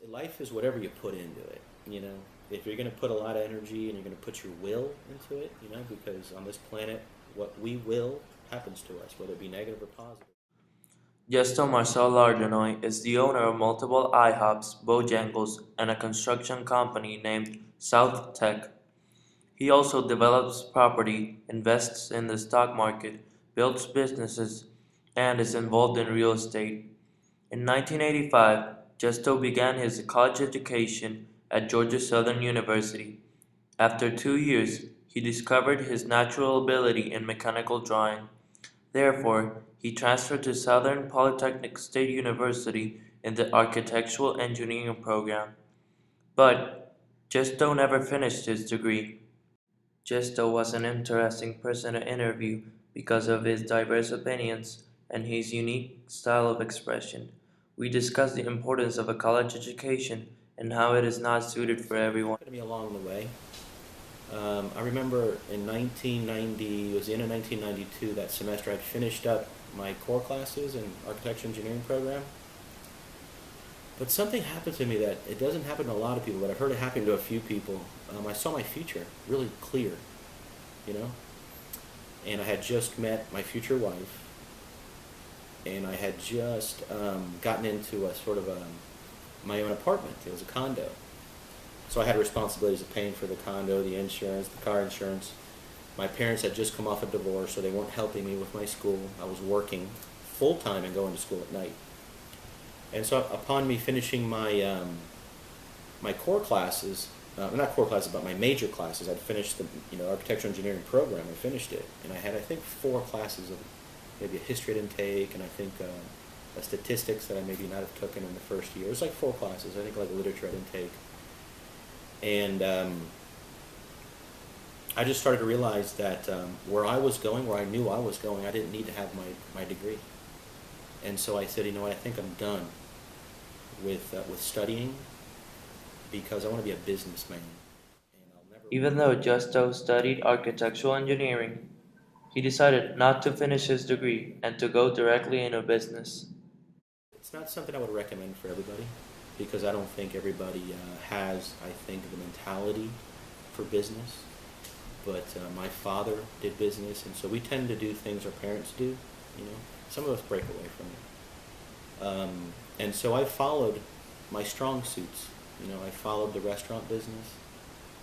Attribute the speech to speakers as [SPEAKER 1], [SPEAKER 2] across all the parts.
[SPEAKER 1] Life is whatever you put into it, you know. If you're going to put a lot of energy and you're going to put your will into it, you know, because on this planet, what we will happens to us, whether it be negative or positive.
[SPEAKER 2] Justo Marcel Lardenoy is the owner of multiple IHOPs, Bojangles, and a construction company named South Tech. He also develops property, invests in the stock market, builds businesses, and is involved in real estate. In 1985, Justo began his college education at Georgia Southern University. After 2 years, he discovered his natural ability in mechanical drawing. Therefore, he transferred to Southern Polytechnic State University in the architectural engineering program. But Justo never finished his degree. Justo was an interesting person to interview because of his diverse opinions and his unique style of expression. We discussed the importance of a college education and how it is not suited for
[SPEAKER 1] Something
[SPEAKER 2] everyone.
[SPEAKER 1] happened to me along the way. I remember in 1990, it was the end of 1992, that semester I'd finished up my core classes in architecture engineering program. But something happened to me that it doesn't happen to a lot of people, but I've heard it happen to a few people. I saw my future really clear, you know? And I had just met my future wife, and I had just gotten into a sort of my own apartment. It was a condo. So I had responsibilities of paying for the condo, the insurance, the car insurance. My parents had just come off a divorce, so they weren't helping me with my school. I was working full time and going to school at night. And so upon me finishing my core classes, not core classes, but my major classes, I'd finished the architectural engineering program. I finished it, and I had, I think, 4 classes of maybe a history at intake, and I think a statistics that I maybe not have taken in the first year. It was like 4 classes. I think like literature at intake, and I just started to realize that where I was going, where I knew I was going, I didn't need to have my degree. And so I said, you know what, I think I'm done with studying, because I want to be a businessman. And I'll never.
[SPEAKER 2] Even though Justo studied architectural engineering, he decided not to finish his degree and to go directly into business.
[SPEAKER 1] It's not something I would recommend for everybody, because I don't think everybody has, I think, the mentality for business. But my father did business, and so we tend to do things our parents do. You know, some of us break away from it. And so I followed my strong suits. You know, I followed the restaurant business.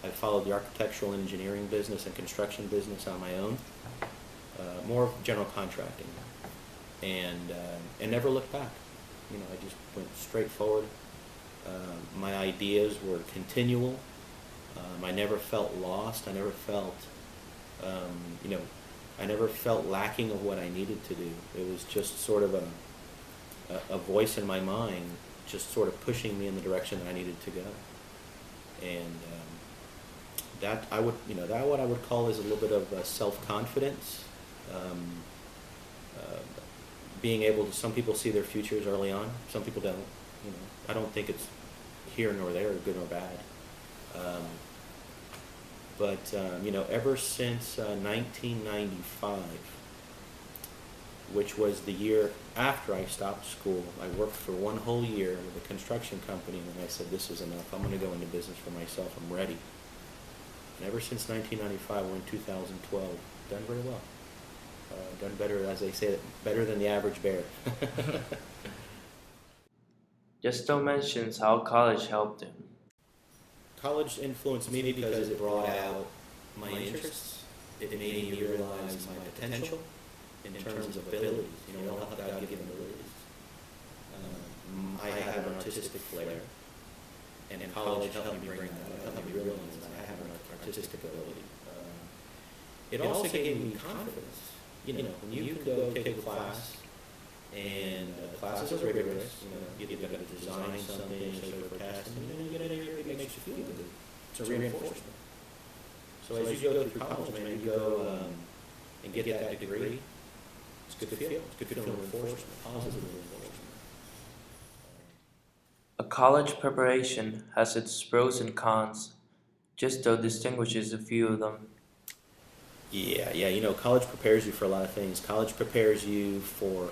[SPEAKER 1] I followed the architectural engineering business and construction business on my own, more of general contracting, and never looked back. You know, I just went straight forward. My ideas were continual. I never felt lost. I never felt, you know, I never felt lacking of what I needed to do. It was just sort of a voice in my mind, just sort of pushing me in the direction that I needed to go. And that I would, you know, that what I would call is a little bit of self-confidence. Um, uh, Being able to, some people see their futures early on, some people don't. You know, I don't think it's here nor there, good nor bad. Um, but you know, ever since 1995, which was the year after I stopped school, I worked for 1 whole year with a construction company, and then I said, this is enough. I'm going to go into business for myself. I'm ready. And ever since 1995, we're in 2012, done very well. Done better, as they say, better than the average bear.
[SPEAKER 2] Justo mentions how college helped him.
[SPEAKER 1] College influenced me because it brought out my interests. It made me realize my potential in terms of abilities. You know, we all have God-given abilities. I have an artistic flair, and college helped me bring that. It helped me realize that I have an artistic ability. It also gave me confidence. You know, when you can go take a class, and classes are rigorous. You know, you got to design something, show for a test, and then you get it, it makes you feel good. It's a reinforcement. So as you go through college, man, you go and get that degree. It's good to feel. It's good to feel reinforcement, positive reinforcement.
[SPEAKER 2] A college preparation has its pros and cons. Justo distinguishes a few of them.
[SPEAKER 1] Yeah. You know, college prepares you for a lot of things. College prepares you for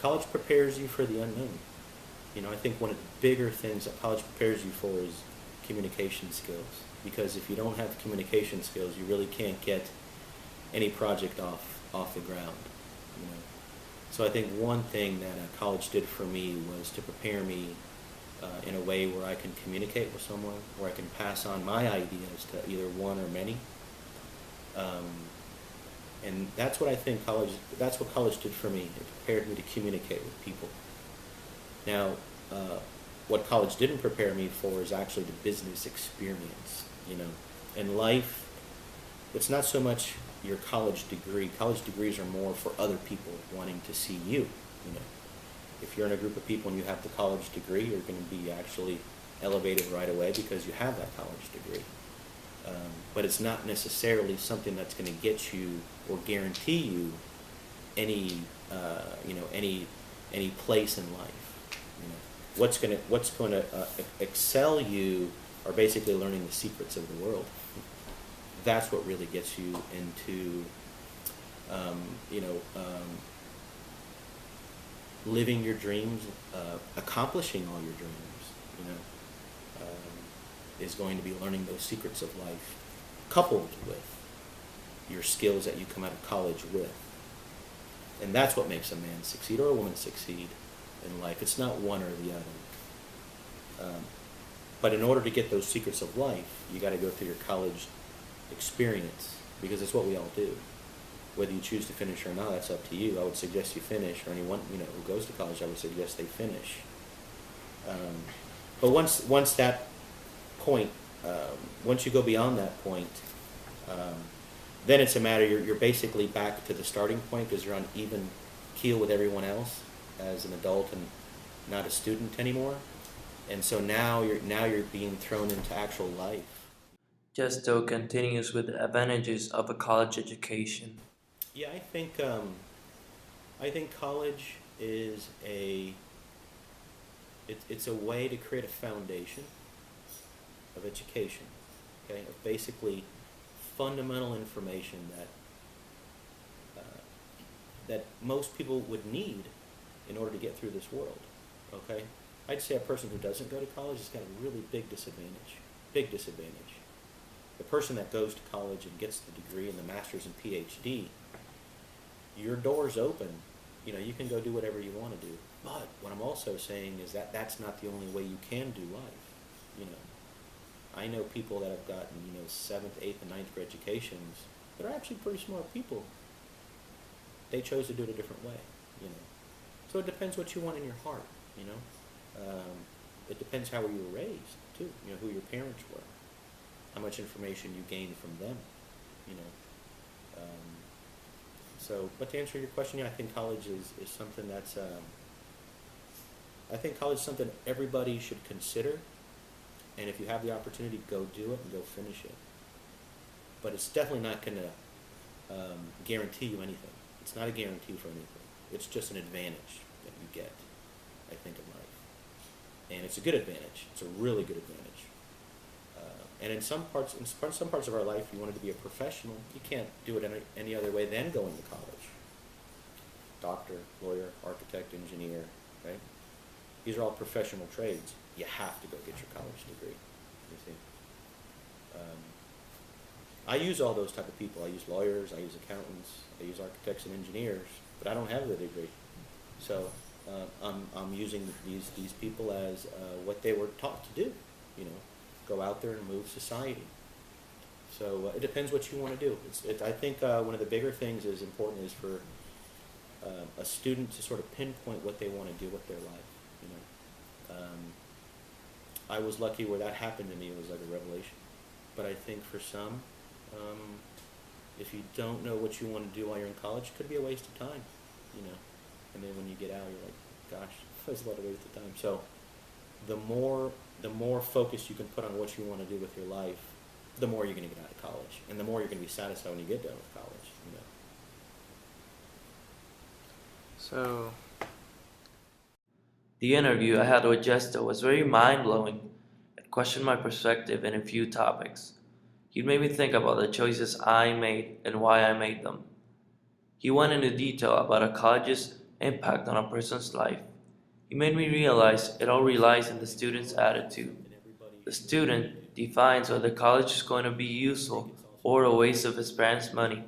[SPEAKER 1] the unknown. I think one of the bigger things that college prepares you for is communication skills. Because if you don't have communication skills, you really can't get any project off the ground. You know. So I think one thing that college did for me was to prepare me in a way where I can communicate with someone, where I can pass on my ideas to either one or many. Um, and that's what I think that's what college did for me. It prepared me to communicate with people. Now, what college didn't prepare me for is actually the business experience. In life, it's not so much your college degree. College degrees are more for other people wanting to see you. If you're in a group of people and you have the college degree, you're going to be actually elevated right away because you have that college degree. But it's not necessarily something that's going to get you or guarantee you any place in life. What's going to excel you are basically learning the secrets of the world. That's what really gets you into living your dreams, accomplishing all your dreams. Is going to be learning those secrets of life, coupled with your skills that you come out of college with. And that's what makes a man succeed or a woman succeed in life. It's not one or the other. But in order to get those secrets of life, you got to go through your college experience, because it's what we all do. Whether you choose to finish or not, that's up to you. I would suggest you finish, or anyone who goes to college, I would suggest they finish. But once that point, once you go beyond that point, then it's a matter, you're basically back to the starting point because you're on even keel with everyone else as an adult and not a student anymore. And so now you're being thrown into actual life.
[SPEAKER 2] Justo continues with the advantages of a college education.
[SPEAKER 1] Yeah, I think college is it's a way to create a foundation of education, okay, of basically fundamental information that most people would need in order to get through this world, okay? I'd say a person who doesn't go to college has got a really big disadvantage. The person that goes to college and gets the degree and the master's and PhD, your door's open. You can go do whatever you want to do. But what I'm also saying is that that's not the only way you can do life. I know people that have gotten, 7th, 8th, and 9th grade educations that are actually pretty smart people. They chose to do it a different way, So it depends what you want in your heart, It depends how you were raised, too, who your parents were, how much information you gained from them, but to answer your question, I think college is something that's, I think college is something everybody should consider. And if you have the opportunity, go do it and go finish it. But it's definitely not going to guarantee you anything. It's not a guarantee for anything. It's just an advantage that you get, I think, in life. And it's a good advantage. It's a really good advantage. And in some parts of our life, you wanted to be a professional. You can't do it any other way than going to college. Doctor, lawyer, architect, engineer, right? These are all professional trades. You have to go get your college degree, you see. I use all those type of people. I use lawyers, I use accountants, I use architects and engineers, but I don't have the degree. So I'm using these people as what they were taught to do, go out there and move society. So it depends what you want to do. I think one of the bigger things is important is for a student to sort of pinpoint what they want to do with their life. I was lucky where that happened to me. It was like a revelation. But I think for some, if you don't know what you want to do while you're in college, it could be a waste of time, And then when you get out, you're like, gosh, that was a lot of waste of time. So the more focus you can put on what you want to do with your life, the more you're going to get out of college, and the more you're going to be satisfied when you get done with college.
[SPEAKER 2] So, the interview I had with Justo was very mind-blowing. It questioned my perspective in a few topics. He made me think about the choices I made and why I made them. He went into detail about a college's impact on a person's life. You made me realize it all relies on the student's attitude. The student defines whether college is going to be useful or a waste of his parents' money.